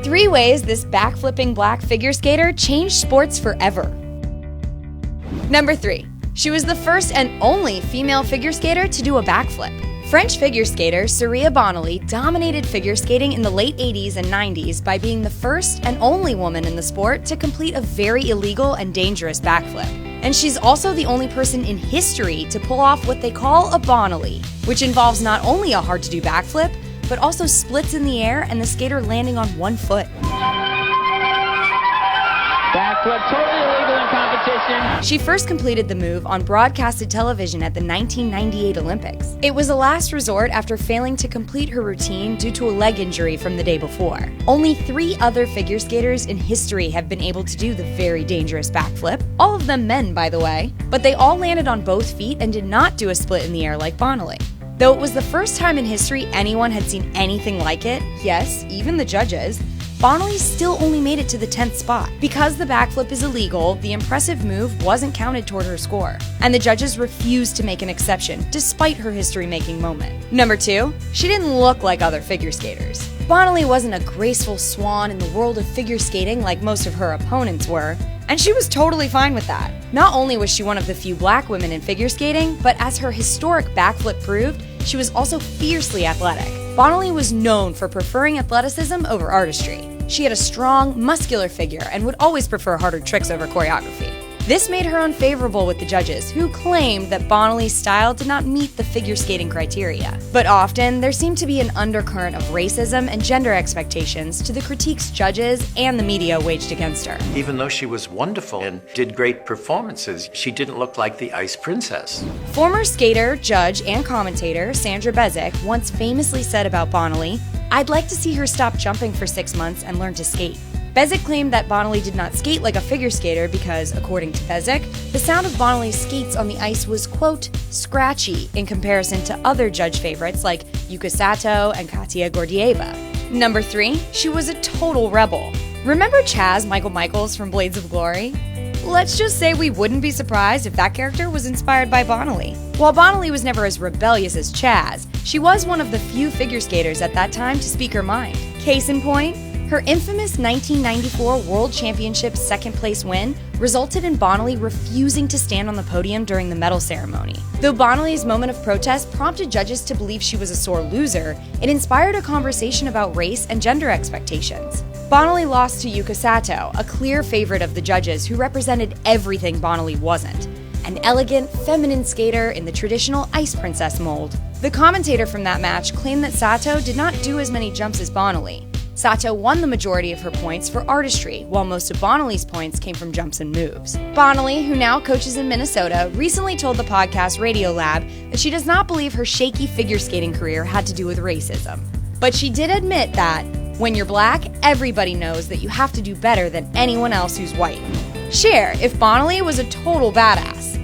3 ways this backflipping black figure skater changed sports forever. Number 3. She was the first and only female figure skater to do a backflip. French figure skater Surya Bonaly dominated figure skating in the late 80s and 90s by being the first and only woman in the sport to complete a very illegal and dangerous backflip. And she's also the only person in history to pull off what they call a Bonaly, which involves not only a hard-to-do backflip, but also splits in the air and the skater landing on one foot. Backflip, totally illegal in competition. She first completed the move on broadcasted television at the 1998 Olympics. It was a last resort after failing to complete her routine due to a leg injury from the day before. Only 3 other figure skaters in history have been able to do the very dangerous backflip, all of them men, by the way, but they all landed on both feet and did not do a split in the air like Bonaly. Though it was the first time in history anyone had seen anything like it, yes, even the judges, Bonaly still only made it to the 10th spot. Because the backflip is illegal, the impressive move wasn't counted toward her score, and the judges refused to make an exception, despite her history-making moment. Number 2, she didn't look like other figure skaters. Bonaly wasn't a graceful swan in the world of figure skating like most of her opponents were, and she was totally fine with that. Not only was she one of the few black women in figure skating, but as her historic backflip proved, she was also fiercely athletic. Bonaly was known for preferring athleticism over artistry. She had a strong, muscular figure and would always prefer harder tricks over choreography. This made her unfavorable with the judges, who claimed that Bonaly's style did not meet the figure skating criteria. But often, there seemed to be an undercurrent of racism and gender expectations to the critiques judges and the media waged against her. Even though she was wonderful and did great performances, she didn't look like the Ice Princess. Former skater, judge, and commentator Sandra Bezic once famously said about Bonaly, "I'd like to see her stop jumping for 6 months and learn to skate." Bezic claimed that Bonaly did not skate like a figure skater because, according to Bezic, the sound of Bonaly's skates on the ice was, quote, scratchy in comparison to other judge favorites like Yuka Sato and Katia Gordieva. Number 3, she was a total rebel. Remember Chaz Michael Michaels from Blades of Glory? Let's just say we wouldn't be surprised if that character was inspired by Bonaly. While Bonaly was never as rebellious as Chaz, she was one of the few figure skaters at that time to speak her mind. Case in point, her infamous 1994 World Championship second-place win resulted in Bonaly refusing to stand on the podium during the medal ceremony. Though Bonaly's moment of protest prompted judges to believe she was a sore loser, it inspired a conversation about race and gender expectations. Bonaly lost to Yuka Sato, a clear favorite of the judges who represented everything Bonaly wasn't, an elegant, feminine skater in the traditional Ice Princess mold. The commentator from that match claimed that Sato did not do as many jumps as Bonaly. Sato won the majority of her points for artistry, while most of Bonaly's points came from jumps and moves. Bonaly, who now coaches in Minnesota, recently told the podcast Radiolab that she does not believe her shaky figure skating career had to do with racism. But she did admit that, when you're black, everybody knows that you have to do better than anyone else who's white. Share if Bonaly was a total badass.